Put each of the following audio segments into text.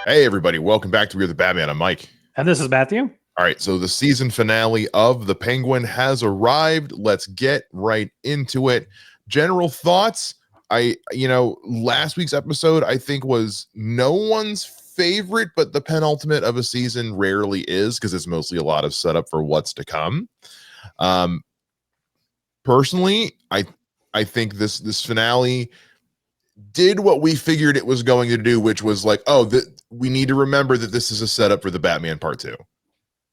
Hey, everybody. Welcome back to We're the Batman. I'm Mike. And this is Matthew. All right. So the season finale of The Penguin has arrived. Let's get right into it. General thoughts. Last week's episode, I think, was no one's favorite, but the penultimate of a season rarely is because it's mostly a lot of setup for what's to come. Personally, I think this finale did what we figured it was going to do, which was like, we need to remember that this is a setup for the Batman Part 2.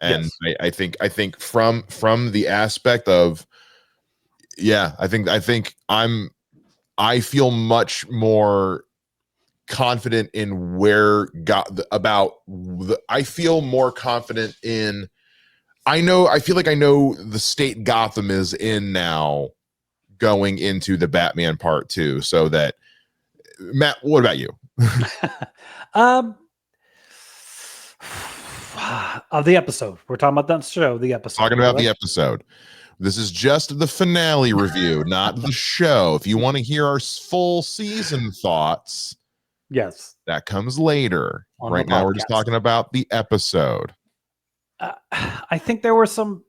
And yes. I think from the aspect of, I feel much more confident in I feel more confident in, I feel like I know the state Gotham is in now going into the Batman Part 2, so that, Matt, what about you? Of the episode. We're talking about that show, the episode. Talking about the episode. This is just the finale review, not the show. If you want to hear our full season thoughts, yes, that comes later. Right now, we're just talking about the episode. I think there were some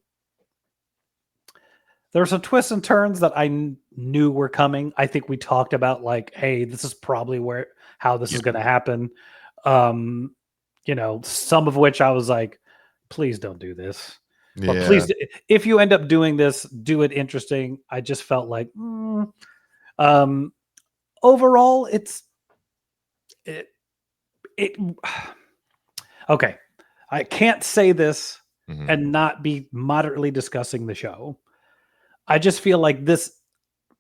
twists and turns that I knew were coming. I think we talked about, like, hey, this is probably how this is going to happen. Some of which I was like, please don't do this. Yeah. But please, if you end up doing this, do it interesting. I just felt like, overall, okay. I can't say this and not be moderately discussing the show. I just feel like this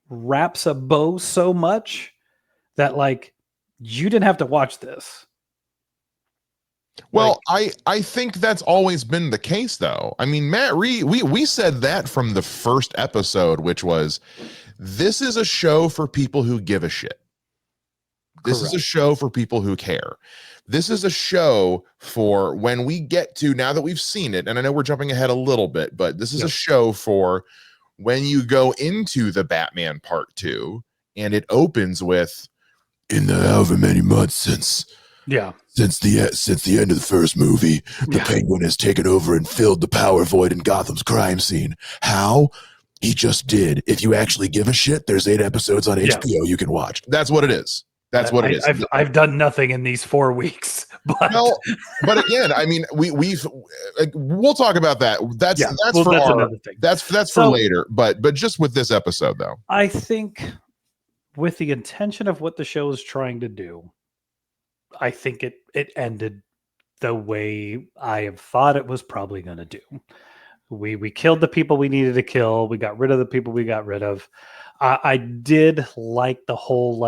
wraps a bow so much that, like, you didn't have to watch this. Well, I think that's always been the case, though. I mean, Matt, we said that from the first episode, which was, this is a show for people who give a shit. This is a show for people who care. This is a show for when we get to, now that we've seen it, and I know we're jumping ahead a little bit, but this is a show for when you go into the Batman Part 2, and it opens with, in the however many months since the end of the first movie, the Penguin has taken over and filled the power void in Gotham's crime scene. How? He just did. If you actually give a shit, there's 8 episodes on HBO you can watch. That's what it is. That's what it is. I've done nothing in these 4 weeks, but but again, I mean, we'll talk about that. That's another thing. That's for later. But just with this episode, though, I think with the intention of what the show is trying to do, I think it ended the way I have thought it was probably going to do. We killed the people we needed to kill. We got rid of the people we got rid of. I did like the whole,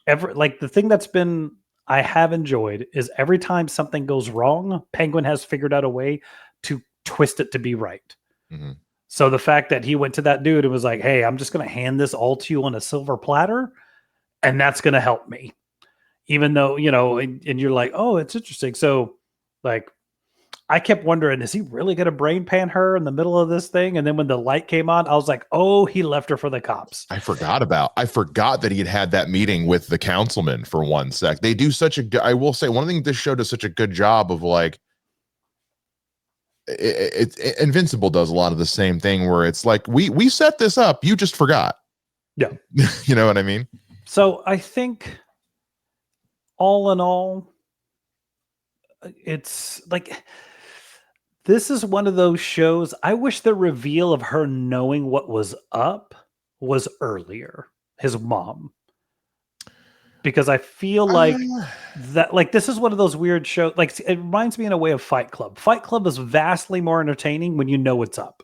the thing I have enjoyed is every time something goes wrong, Penguin has figured out a way to twist it to be right. Mm-hmm. So the fact that he went to that dude and was like, hey, I'm just going to hand this all to you on a silver platter, and that's going to help me. Even though, and you're like, oh, it's interesting. So, like, I kept wondering, is he really going to brain pan her in the middle of this thing? And then when the light came on, I was like, oh, he left her for the cops. I forgot that he had that meeting with the councilman for one sec. They do I will say, one thing this show does such a good job of, like, Invincible does a lot of the same thing where it's like, we set this up, you just forgot. Yeah. You know what I mean? So I think, all in all, it's like, this is one of those shows. I wish the reveal of her knowing what was up was earlier, his mom, because I feel like that, like, this is one of those weird shows. Like, it reminds me in a way of Fight Club. Fight Club is vastly more entertaining when you know what's up.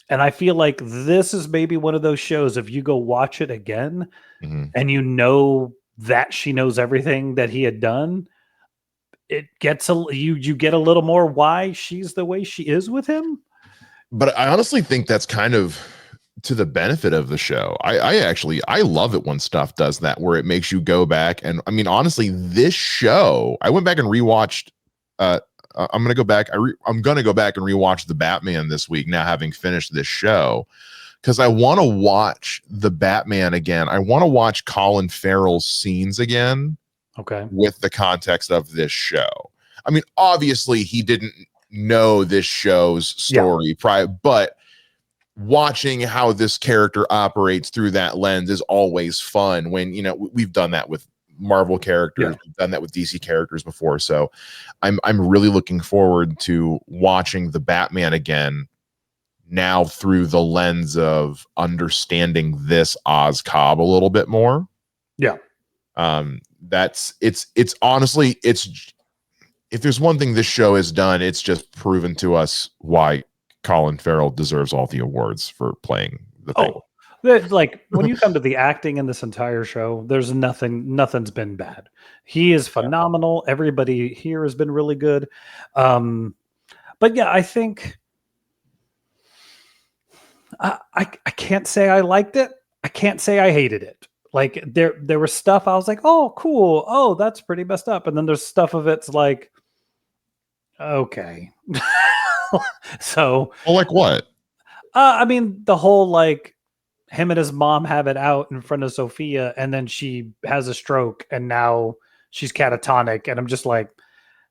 And I feel like this is maybe one of those shows, if you go watch it again and you know that she knows everything that he had done, it gets you get a little more why she's the way she is with him. But I honestly think that's kind of to the benefit of the show. I love it when stuff does that, where it makes you go back. And I mean, honestly, this show, I went back and rewatched, I'm going to go back and rewatch The Batman this week, now having finished this show, because I want to watch The Batman again. I want to watch Colin Farrell's scenes again Okay. with the context of this show. I mean, obviously he didn't know this show's story prior, but watching how this character operates through that lens is always fun. When, you know, we've done that with Marvel characters, we've done that with DC characters before. So I'm really looking forward to watching the Batman again now through the lens of understanding this Oz Cobb a little bit more. Yeah. It's honestly, it's, if there's one thing this show has done, it's just proven to us why Colin Farrell deserves all the awards for playing the Penguin. Like when you come to the acting in this entire show, there's nothing's been bad. He is phenomenal. Everybody here has been really good. But yeah, I think I can't say I liked it. I can't say I hated it. Like there was stuff I was like, oh, cool. Oh, that's pretty messed up. And then there's stuff of it's like, okay. So, well, like what? I mean, the whole like him and his mom have it out in front of Sophia, and then she has a stroke, and now she's catatonic, and I'm just like,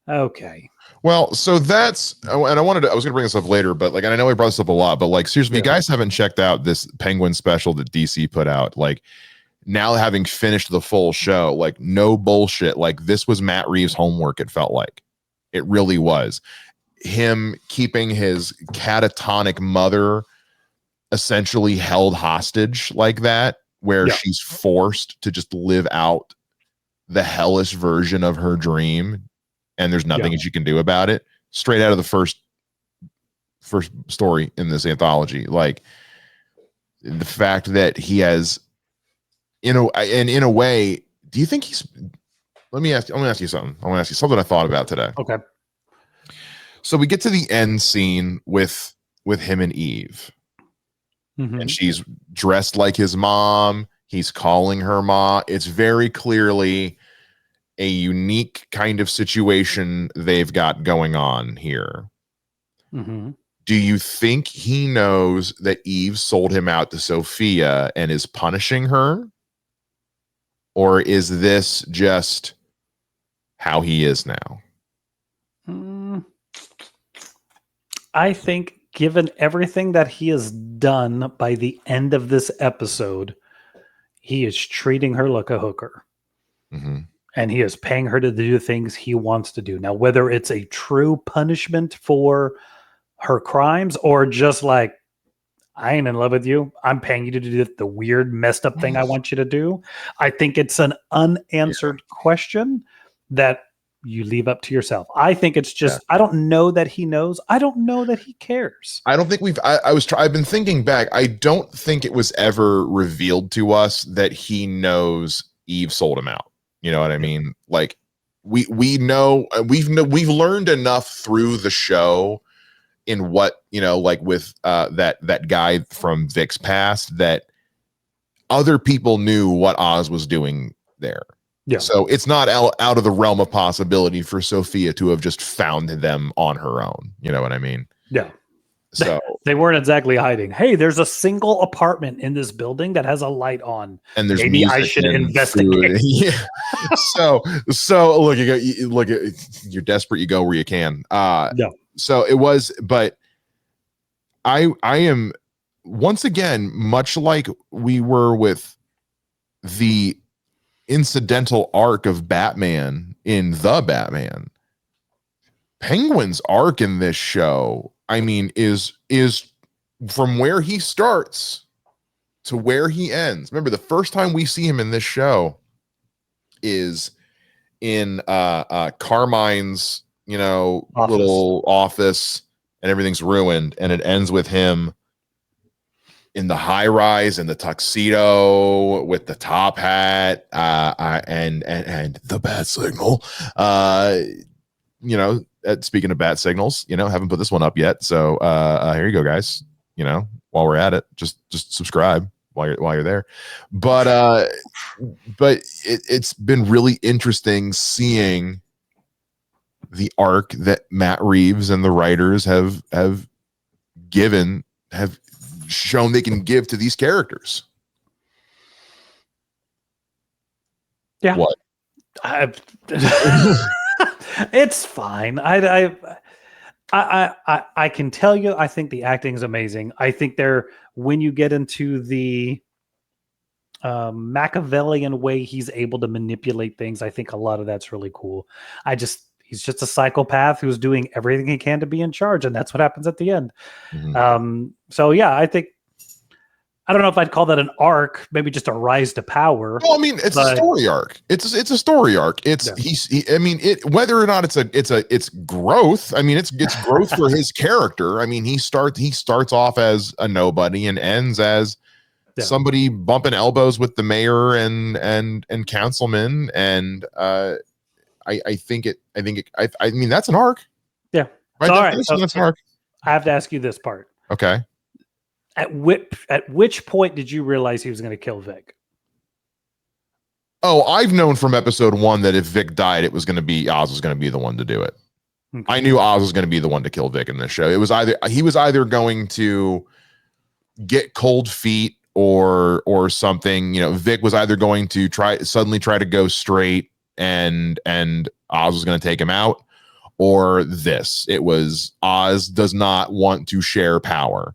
okay. Well, so that's, and I was going to bring this up later, but like, and I know we brought this up a lot, but like, seriously, you guys haven't checked out this Penguin special that DC put out. Like, now having finished the full show, like, no bullshit. Like, this was Matt Reeves' homework. It felt like it really was him keeping his catatonic mother essentially held hostage like that, where she's forced to just live out the hellish version of her dream, and there's nothing that you can do about it. Straight out of the first story in this anthology, like the fact that he has, in a way, do you think he's? I'm gonna ask you something. I want to ask you something I thought about today. Okay. So we get to the end scene with him and Eve, and she's dressed like his mom. He's calling her ma. It's very clearly a unique kind of situation they've got going on here. Do you think he knows that Eve sold him out to Sophia and is punishing her? Or is this just how he is now? I think given everything that he has done by the end of this episode, he is treating her like a hooker. And he is paying her to do things he wants to do. Now, whether it's a true punishment for her crimes or just like, I ain't in love with you, I'm paying you to do the weird, messed up thing I want you to do. I think it's an unanswered question that you leave up to yourself. I think it's just, I don't know that he knows. I don't know that he cares. I don't think I've been thinking back. I don't think it was ever revealed to us that he knows Eve sold him out. You know what I mean? Like we know, we've learned enough through the show in what, you know, like with that guy from Vic's past, that other people knew what Oz was doing there. Yeah. So it's not out of the realm of possibility for Sophia to have just found them on her own. You know what I mean? Yeah. So they weren't exactly hiding. Hey, there's a single apartment in this building that has a light on, and there's maybe I should investigate. Yeah. so look, you're desperate. You go where you can. Yeah. So it was, but I am once again, much like we were with the incidental arc of Batman in The Batman, Penguin's arc in this show, I mean, is from where he starts to where he ends. Remember, the first time we see him in this show is in Carmine's, you know, little office, and everything's ruined, and it ends with him in the high rise and the tuxedo with the top hat and the bat signal. You know, speaking of bat signals, you know, haven't put this one up yet, so here you go, guys. You know, while we're at it, just subscribe while you're there. But it's been really interesting seeing the arc that Matt Reeves and the writers have shown they can give to these characters. Yeah. What? It's fine. I can tell you, I think the acting is amazing. I think when you get into the Machiavellian way he's able to manipulate things, I think a lot of that's really cool. He's just a psychopath who's doing everything he can to be in charge, and that's what happens at the end. So yeah, I don't know if I'd call that an arc, maybe just a rise to power. Well, I mean, it's a story arc. It's a story arc. I mean, whether or not it's growth. I mean, it's growth for his character. I mean, he starts off as a nobody and ends as somebody bumping elbows with the mayor and councilman. And I mean, that's an arc. Yeah. Right. All right. That's an arc. I have to ask you this part. Okay. At which point did you realize he was going to kill Vic? Oh, I've known from episode 1 that if Vic died, Oz was going to be the one to do it. Okay. I knew Oz was going to be the one to kill Vic in this show. He was either going to get cold feet or something. You know, Vic was either going to suddenly try to go straight and Oz was going to take him out, or this. It was Oz does not want to share power.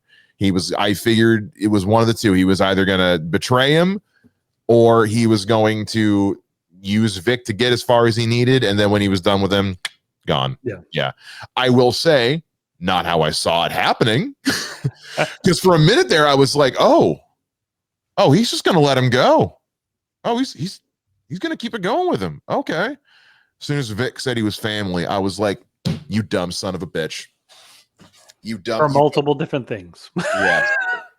I figured it was one of the two. He was either going to betray him or he was going to use Vic to get as far as he needed. And then when he was done with him, gone. Yeah. I will say, not how I saw it happening. Because for a minute there, I was like, oh, he's just going to let him go. Oh, he's going to keep it going with him. Okay. As soon as Vic said he was family, I was like, you dumb son of a bitch. You dumb. For multiple different things. Yeah.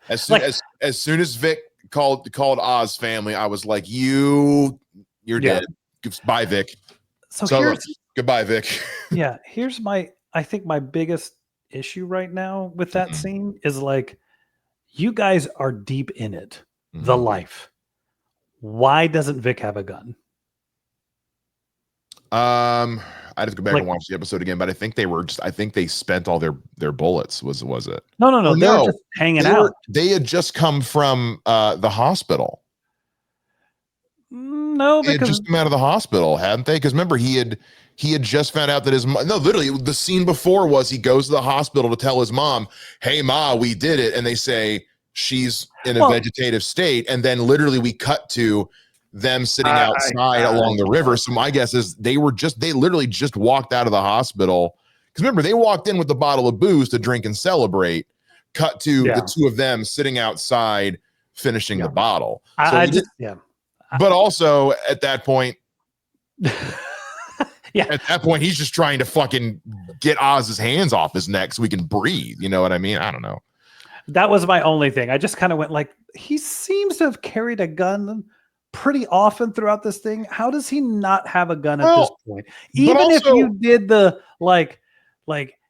As soon as Vic called Oz family, I was like, you're dead. Bye, Vic. So goodbye, Vic. Yeah. Here's I think my biggest issue right now with that scene is like, you guys are deep in it. The life. Why doesn't Vic have a gun? I'd have to go back and watch the episode again, but I think they spent all their bullets. Was it? No. They were just hanging out. They had just come from the hospital. No, they had just come out of the hospital, hadn't they? Because remember, he had just found out that literally the scene before was he goes to the hospital to tell his mom, "Hey, Ma, we did it," and they say she's in a vegetative state, and then literally we cut to them sitting outside along the river. So my guess is they literally just walked out of the hospital. Because remember, they walked in with a bottle of booze to drink and celebrate. Cut to the two of them sitting outside finishing the bottle. But also at that point, at that point, he's just trying to fucking get Oz's hands off his neck so he can breathe. You know what I mean? I don't know. That was my only thing. I just kind of went like, he seems to have carried a gun pretty often throughout this thing. How does he not have a gun at this point? Even if you did the like,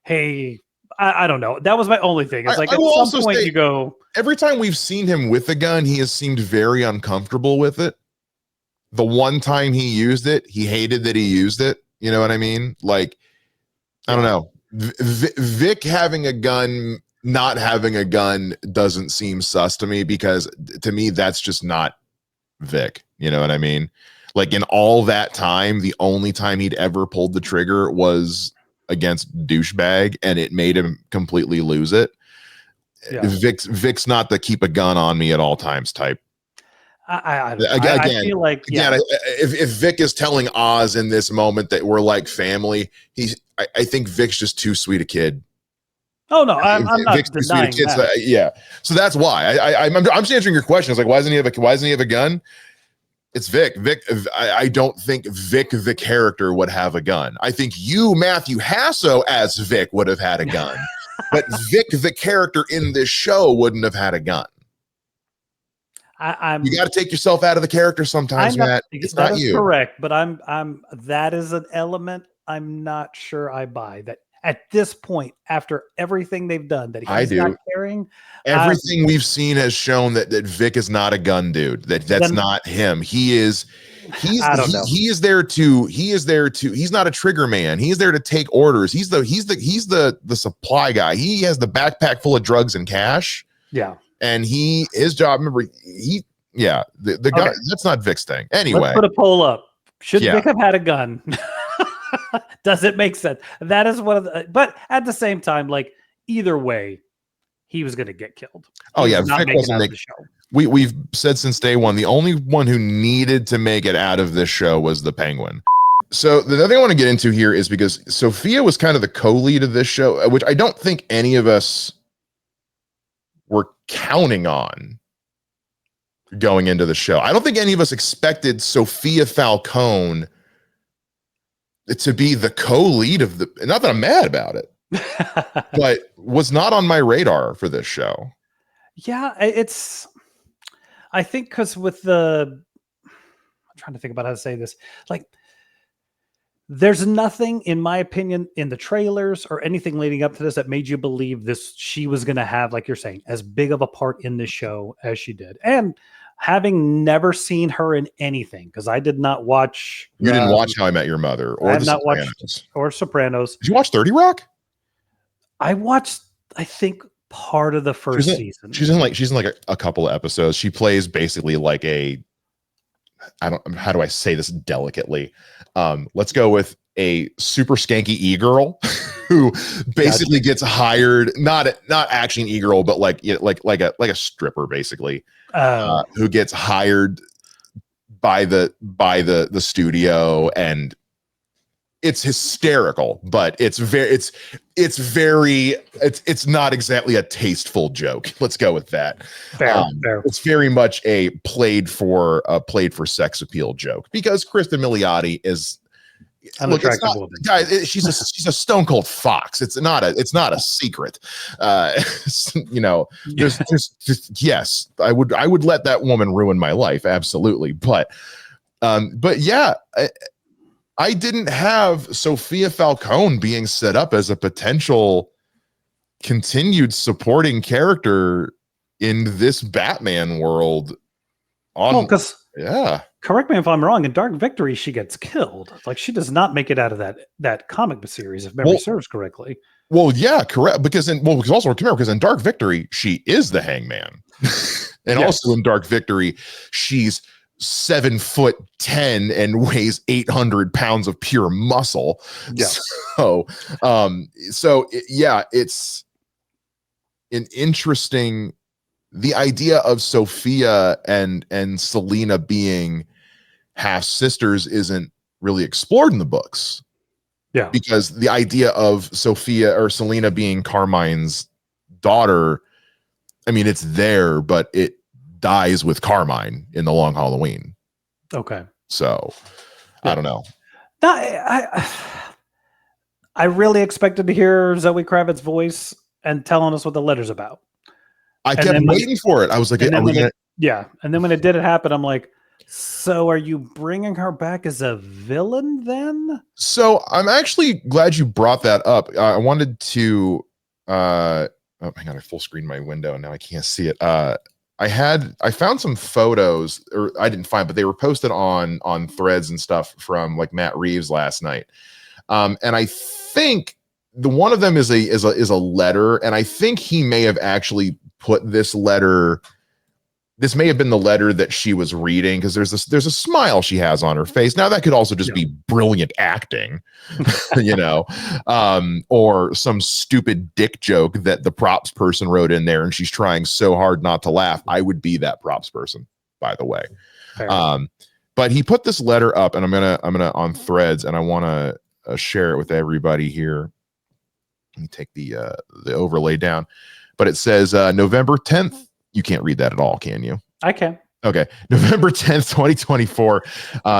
hey, I don't know. That was my only thing. It's like at some point you go. Every time we've seen him with a gun, he has seemed very uncomfortable with it. The one time he used it, he hated that he used it. You know what I mean? Like, I don't know. Vic having a gun, not having a gun doesn't seem sus to me, because to me, that's just not Vic. You know what I mean? Like, in all that time, the only time he'd ever pulled the trigger was against douchebag, and it made him completely lose it. Yeah. Vic's not the keep a gun on me at all times type. I feel like if Vic is telling Oz in this moment that we're like family, I think Vic's just too sweet a kid. Oh no, I'm not Vic's denying that. Yeah, so that's why I'm just answering your question. It's like, why doesn't he have a gun? It's Vic. I don't think Vic the character would have a gun. I think you, Matthew Hasso, as Vic would have had a gun, but Vic the character in this show wouldn't have had a gun. You got to take yourself out of the character sometimes, Matt. It's not you. Correct, but I'm that is an element I'm not sure I buy. That at this point, after everything they've done, that he's not carrying. Everything we've seen has shown that Vic is not a gun dude. That's not him. He's there to he's not a trigger man. He's there to take orders. He's the supply guy. He has the backpack full of drugs and cash. Yeah. And his job, remember, the guy, that's not Vic's thing. Anyway, let's put a poll up. Should Yeah. Vic have had a gun? Does it make sense? That is one of the, but at the same time, like either way, he was going to get killed. Oh He yeah, was not Vic making wasn't out of make. the show. We've said since day one, the only one who needed to make it out of this show was the Penguin. So the other thing I want to get into here is because Sophia was kind of the co-lead of this show, which I don't think any of us were counting on going into the show. I don't think any of us expected Sophia Falcone to be the co-lead of the, not that I'm mad about it, but was not on my radar for this show. Yeah, I think because with I'm trying to think about how to say this, like, there's nothing, in my opinion, in the trailers or anything leading up to this that made you believe she was going to have, like you're saying, as big of a part in this show as she did. And having never seen her in anything, because I did not watch. You didn't watch How I Met Your Mother or The Sopranos. Sopranos. Did you watch 30 Rock? I watched, I think, part of the first season. She's in like a couple of episodes. She plays basically like how do I say this delicately? Let's go with a super skanky e-girl who basically gets hired, not actually an e-girl, but like a stripper basically, who gets hired by the studio, and it's hysterical, but it's not exactly a tasteful joke. Let's go with that. Fair. It's very much a played for sex appeal joke, because Kristen Milioti is an attractive woman. Guys, she's a stone cold fox. It's not a secret. There's just, yes, I would let that woman ruin my life, absolutely. But yeah. I didn't have Sophia Falcone being set up as a potential continued supporting character in this Batman world. Correct me if I'm wrong, in Dark Victory, she gets killed. Like, she does not make it out of that comic book series, if memory serves correctly. Well, yeah, correct. Because in Dark Victory, she is the Hangman. And also in Dark Victory, she's 7'10" and weighs 800 pounds of pure muscle. Yes. It's an interesting, the idea of Sophia and Selena being half sisters isn't really explored in the books. Yeah. Because the idea of Sophia or Selena being Carmine's daughter, I mean, it's there, but it dies with Carmine in The Long Halloween. Okay. So I don't know. No, I really expected to hear Zoe Kravitz's voice and telling us what the letter's about. I kept waiting for it. I was like, and then when it didn't happen, I'm like, so are you bringing her back as a villain then? So I'm actually glad you brought that up. I wanted to hang on, I full screened my window and now I can't see it. I found some photos, or I didn't find, but they were posted on threads and stuff from like Matt Reeves last night. And I think one of them is a letter, and I think he may have actually put this letter. This may have been the letter that she was reading, because there's a smile she has on her face. Now that could also just be brilliant acting, or some stupid dick joke that the props person wrote in there, and she's trying so hard not to laugh. I would be that props person, by the way. But he put this letter up, and I'm gonna on threads, and I want to share it with everybody here. Let me take the overlay down, but it says November 10th. You can't read that at all, can you? I can. Okay. November 10th, 2024.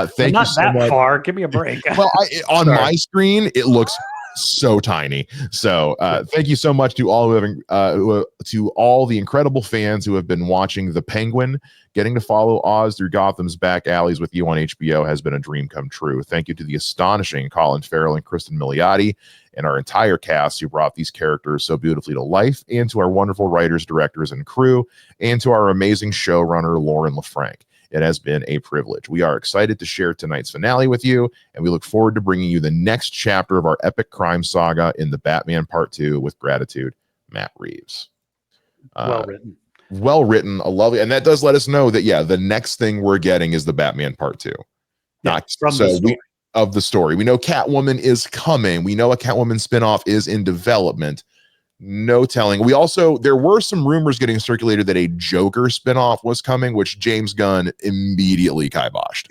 Thank you so much. Far. Give me a break. Well, on my screen, it looks so tiny. So thank you so much to all to all the incredible fans who have been watching The Penguin. Getting to follow Oz through Gotham's back alleys with you on HBO has been a dream come true. Thank you to the astonishing Colin Farrell and Kristen Milioti and our entire cast who brought these characters so beautifully to life, and to our wonderful writers, directors, and crew, and to our amazing showrunner, Lauren LaFranc. It has been a privilege. We are excited to share tonight's finale with you, and we look forward to bringing you the next chapter of our epic crime saga in The Batman Part 2 with gratitude, Matt Reeves. Well written, a lovely, and that does let us know that, the next thing we're getting is The Batman Part 2. Not from so the story. of the story. We know Catwoman is coming. We know a Catwoman spinoff is in development. No telling. There were some rumors getting circulated that a Joker spinoff was coming, which James Gunn immediately kiboshed.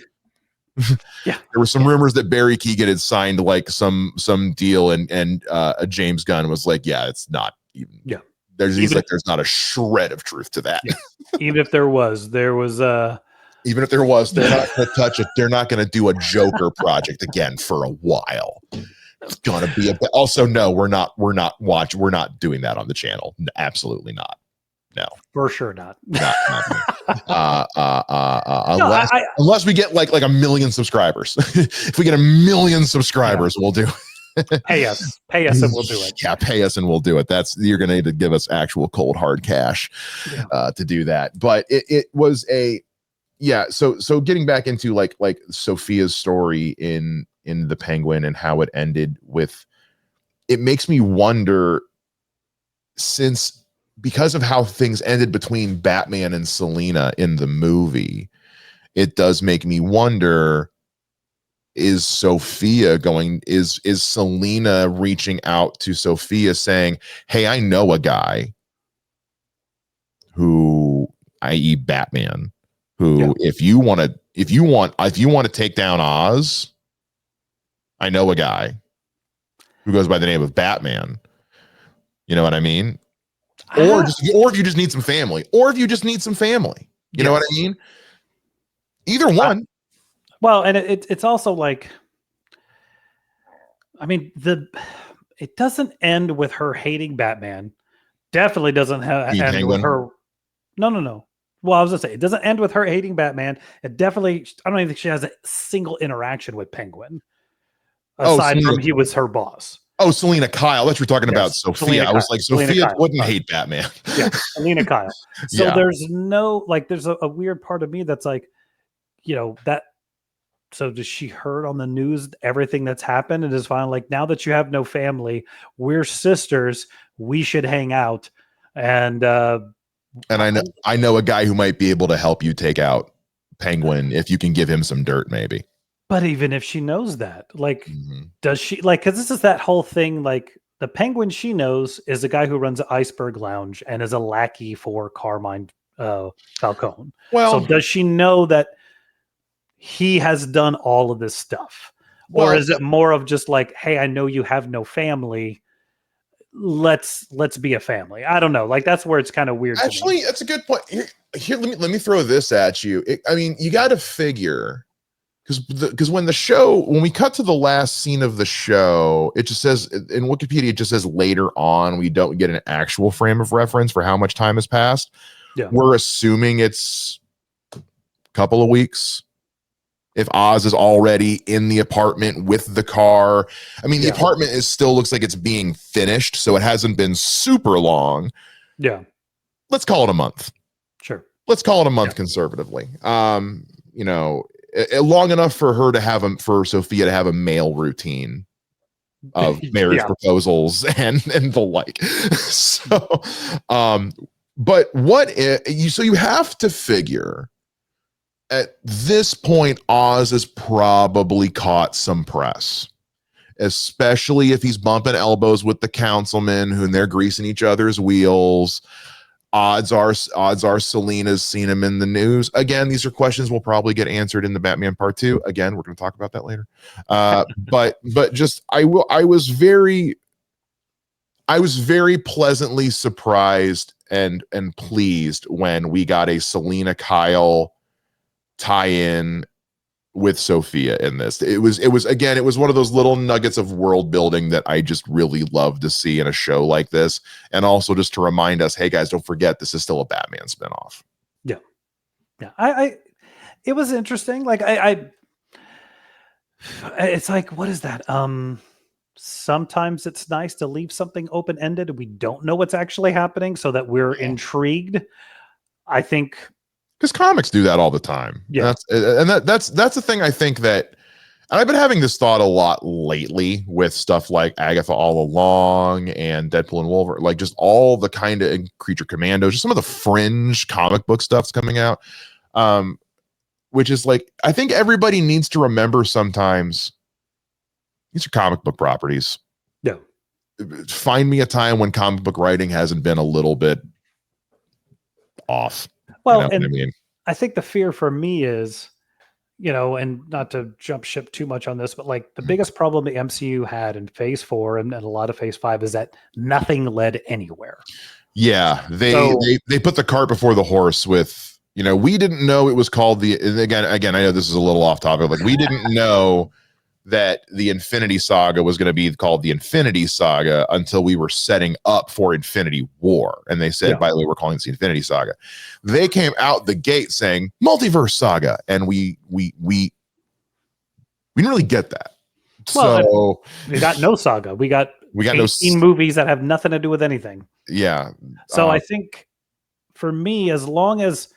Yeah. There were some rumors that Barry Keoghan had signed like some deal, and James Gunn was like, yeah, it's not even. Yeah. There's not a shred of truth to that. Yeah. Even if there was even if there was, they're not going to touch it. They're not going to do a Joker project again for a while. It's gonna be also no, we're not doing that on the channel. Absolutely not. No, for sure not. Unless we get like 1 million subscribers. If we get 1 million subscribers, we'll do it. Pay us and we'll do it. Yeah, pay us and we'll do it. You're gonna need to give us actual cold hard cash to do that. But it was a so getting back into like Sophia's story in the Penguin and how it ended with, it makes me wonder, because of how things ended between Batman and Selina in the movie, it does make me wonder, is Selina reaching out to Sophia saying, hey, I know a guy who, i.e. Batman, who if you want to take down Oz, I know a guy who goes by the name of Batman. You know what I mean? Or if you just need some family, you know what I mean? Either one. Well, and it's also like, I mean, it doesn't end with her hating Batman. Definitely doesn't end with her. No. Well, I was gonna say, it doesn't end with her hating Batman. It definitely, I don't even think she has a single interaction with Penguin. Aside from he was her boss. Oh, Selina Kyle. That's what you're talking about. Sophia. I was like, Sophia wouldn't hate Batman. Yeah, Selina Kyle. So there's no, like, there's a weird part of me that's like, that. So does she heard on the news everything that's happened and is finally like, now that you have no family, we're sisters, we should hang out. And I know a guy who might be able to help you take out Penguin if you can give him some dirt, maybe. But even if she knows that, like, does she, like, because this is that whole thing, like, the Penguin she knows is a guy who runs an Iceberg Lounge and is a lackey for Carmine Falcone. Well, so does she know that he has done all of this stuff? Or is it more of just like, hey, I know you have no family, let's be a family? I don't know. Like, that's where it's kind of weird. Actually, that's a good point. Here, let me throw this at you. You got to figure, because when we cut to the last scene of the show, it just says in Wikipedia, it just says later on. We don't get an actual frame of reference for how much time has passed. Yeah. We're assuming it's a couple of weeks. If Oz is already in the apartment with the car, the apartment still looks like it's being finished, so it hasn't been super long. Yeah, let's call it a month. Sure, let's call it a month conservatively. Long enough for her to for Sophia to have a mail routine of marriage proposals and the like. So, but what if, so you have to figure, at this point, Oz has probably caught some press, especially if he's bumping elbows with the councilman who they're greasing each other's wheels. Odds are Selina's seen him in the news. Again, these are questions we'll probably get answered in the Batman Part 2. Again, we're going to talk about that later. But just I was very pleasantly surprised and pleased when we got a Selina Kyle tie-in with Sophia in this. It was one of those little nuggets of world building that I just really love to see in a show like this, and also just to remind us, hey guys, don't forget this is still a Batman spinoff. Yeah. It was interesting. Like it's like, what is that? Sometimes it's nice to leave something open-ended. We don't know what's actually happening so that we're intrigued. I think, because comics do that all the time. Yeah. That's the thing. I think that, and I've been having this thought a lot lately with stuff like Agatha All Along and Deadpool and Wolverine, like just all the kind of Creature Commandos, just some of the fringe comic book stuff's coming out. which is like, I think everybody needs to remember sometimes these are comic book properties. Yeah. Find me a time when comic book writing hasn't been a little bit off. Well, you know and what I mean, I think the fear for me is, and not to jump ship too much on this, but like the biggest problem the MCU had in phase 4 and a lot of phase 5 is that nothing led anywhere. yeah, they So- they put the cart before the horse with, we didn't know it was called again, I know this is a little off topic, like we didn't know that the Infinity Saga was going to be called the Infinity Saga until we were setting up for Infinity War. And they said, Yeah. by the way, we're calling this the Infinity Saga. They came out the gate saying Multiverse Saga. And we didn't really get that. Well, So we got no saga. We got no 18 movies that have nothing to do with anything. Yeah. So I think for me, as long as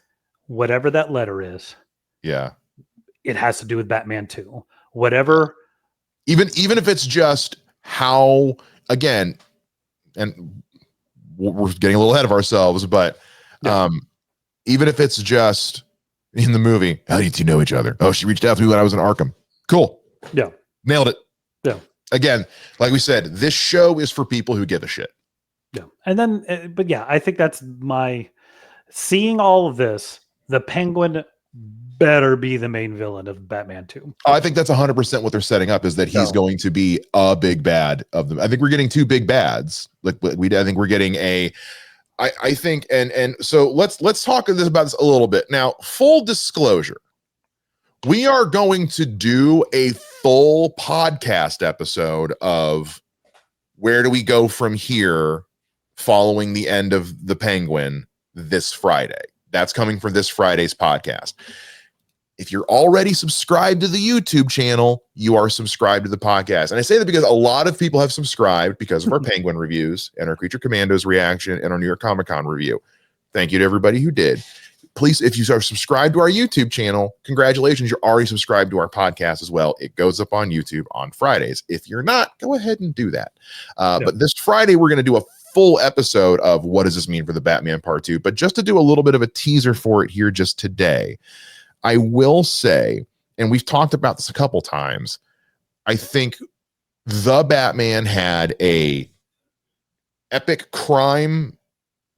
whatever that letter is, yeah, it has to do with Batman 2. Whatever. even if it's just how, again, and we're getting a little ahead of ourselves, but even if it's just in the movie, how did you know each other? Oh, she reached out to me when I was in Arkham. Cool. Yeah. Nailed it. Yeah. Again, like we said, this show is for people who give a shit. Yeah. And then, but yeah, I think that's seeing all of this, the Penguin better be the main villain of Batman 2. I think that's 100% what they're setting up, is that he's going to be a big bad of them. I think we're getting two big bads. Like I think we're getting I think, and so let's talk about this a little bit. Now, full disclosure, we are going to do a full podcast episode of where do we go from here following the end of the Penguin this Friday. That's coming for this Friday's podcast. If you're already subscribed to the YouTube channel, you are subscribed to the podcast. And I say that because a lot of people have subscribed because of our Penguin reviews and our Creature Commandos reaction and our New York Comic Con review. Thank you to everybody who did. Please, if you are subscribed to our YouTube channel, congratulations, you're already subscribed to our podcast as well. It goes up on YouTube on Fridays. If you're not, go ahead and do that. But this Friday, we're going to do a full episode of what does this mean for the Batman Part 2. But just to do a little bit of a teaser for it here just today, I will say, and we've talked about this a couple times, I think the Batman had a epic crime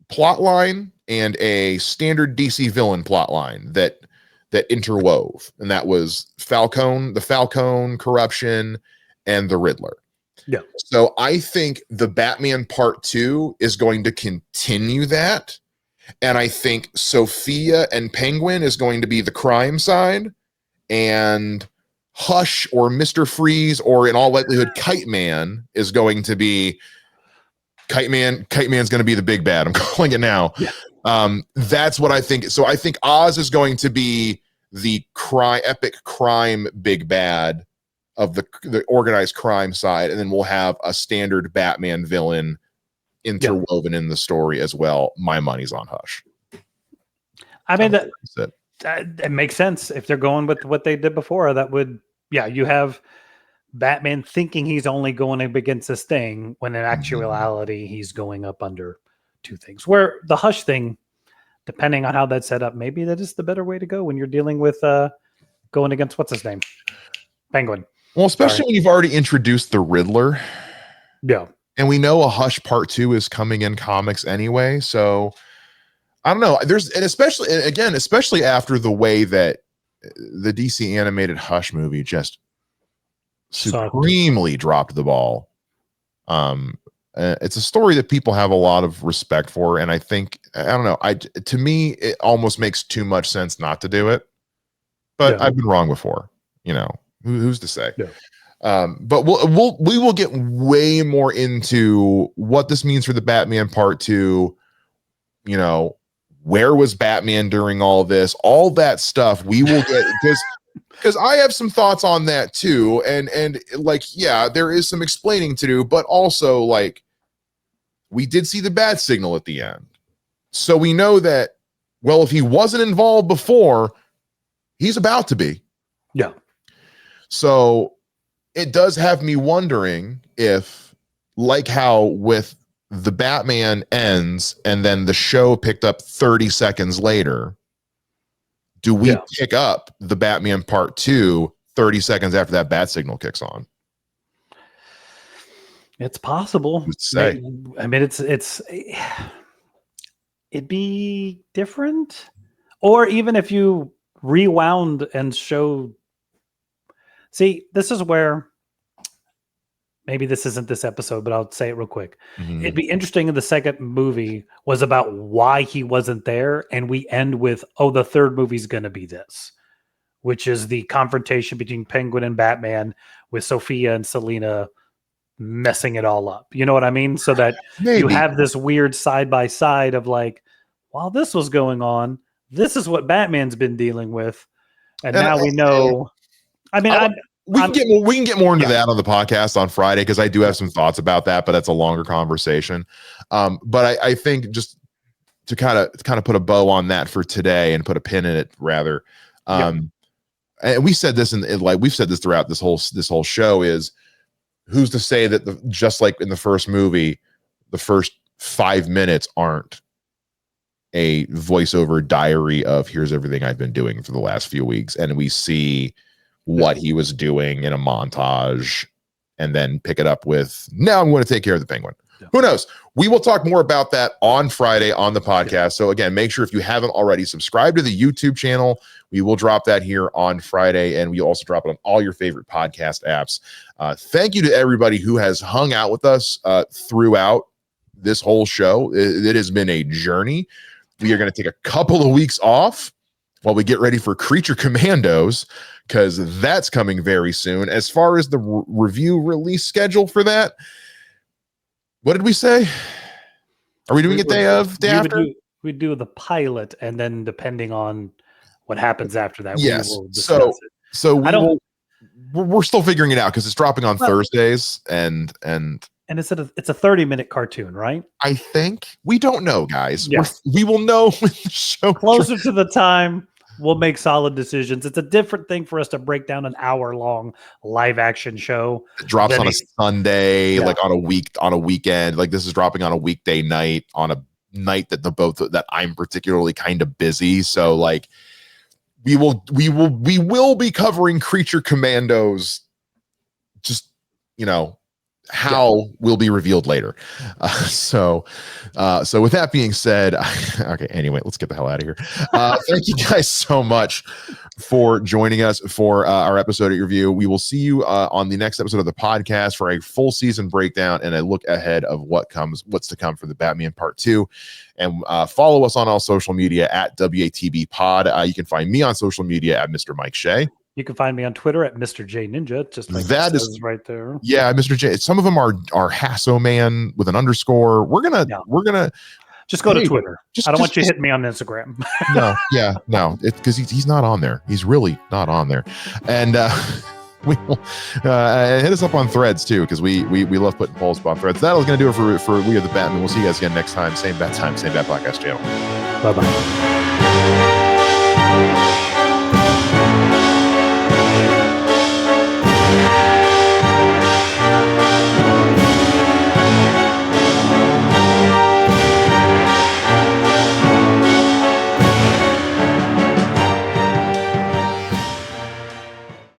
plot line and a standard DC villain plot line that interwove, and that was the Falcone corruption and the Riddler. Yeah. So I think the Batman Part 2 is going to continue that. And I think Sophia and Penguin is going to be the crime side, and Hush or Mr. Freeze, or in all likelihood, Kite Man is going to be Kite Man. Kite Man's going to be the big bad. I'm calling it now. Yeah. That's what I think. So I think Oz is going to be the epic crime big bad of the organized crime side. And then we'll have a standard Batman villain interwoven in the story as well. My money's on Hush. I mean, that makes sense. If they're going with what they did before, that would, you have Batman thinking he's only going up against this thing when in actuality he's going up under two things. Where the Hush thing, depending on how that's set up, maybe that is the better way to go when you're dealing with going against what's his name? Penguin. Well, especially when you've already introduced the Riddler. Yeah. And we know a Hush Part 2 is coming in comics anyway. So I don't know. Especially after the way that the DC animated Hush movie just supremely dropped the ball. It's a story that people have a lot of respect for. And I think, I don't know, to me, it almost makes too much sense not to do it. But I've been wrong before, who's to say? Yeah. But we will get way more into what this means for the Batman Part 2. Where was Batman during all this? All that stuff we will get, because I have some thoughts on that too. And there is some explaining to do, but also we did see the bat signal at the end. So we know that, well, if he wasn't involved before, he's about to be. Yeah. So it does have me wondering if, like how with the Batman ends and then the show picked up 30 seconds later, Do we Yeah. pick up the Batman Part 2 30 seconds after that bat signal kicks on? It's possible. Who's to say? I mean, it'd be different. Or even if you rewound and showed. See, this is where maybe this isn't this episode, but I'll say it real quick. Mhm. It'd be interesting if the second movie was about why he wasn't there, and we end with, oh, the third movie's going to be this, which is the confrontation between Penguin and Batman with Sophia and Selina messing it all up. You know what I mean? So that Maybe. you have this weird side by side of like, while this was going on, this is what Batman's been dealing with, and now we know. I mean, we can get more into Yeah. that on the podcast on Friday, because I do have some thoughts about that, but that's a longer conversation. But I think just to kind of put a bow on that for today and put a pin in it, rather. And we said this we've said this throughout this whole show, is who's to say that just like in the first movie, the first 5 minutes aren't a voiceover diary of here's everything I've been doing for the last few weeks, and we see what he was doing in a montage, and then pick it up with, now I'm going to take care of the Penguin. Yeah. Who knows? We will talk more about that on Friday on the podcast. Yeah. So again, make sure if you haven't already, subscribe to the YouTube channel. We will drop that here on Friday, and we also drop it on all your favorite podcast apps. Thank you to everybody who has hung out with us throughout this whole show. It has been a journey. We are going to take a couple of weeks off while we get ready for Creature Commandos, because that's coming very soon. As far as the review release schedule for that, what did we say? Are we doing it day after? We do the pilot, and then depending on what happens after that, yes. we will discuss it. So we're still figuring it out, because it's dropping on Thursdays, and it's a 30-minute cartoon, right? I think we don't know, guys. Yes. We will know when the show closer to the time. We'll make solid decisions. It's a different thing for us to break down an hour-long live-action show. It drops on a Sunday, like on a weekend. Like this is dropping on a weekday night, on a night that that I'm particularly kind of busy. So like we will be covering Creature Commandos. Just, how will be revealed later. So with that being said, okay, anyway, let's get the hell out of here. Thank you guys so much for joining us for our episode review. We will see you on the next episode of the podcast for a full season breakdown and a look ahead of what's to come for the Batman Part 2. And follow us on all social media at WATB Pod. You can find me on social media at Mr. Mike Shea. You can find me on Twitter at Mr. J Ninja. Just like that is right there. Yeah, Mr. J. Some of them are Hasso Man with an underscore. We're gonna just go to Twitter. I don't want you hitting me on Instagram. no, it's because he's not on there. He's really not on there. And we will hit us up on Threads too, because we love putting polls up on Threads. That'll gonna do it for We Are the Batman. We'll see you guys again next time. Same bat time, same bat podcast channel. Bye bye.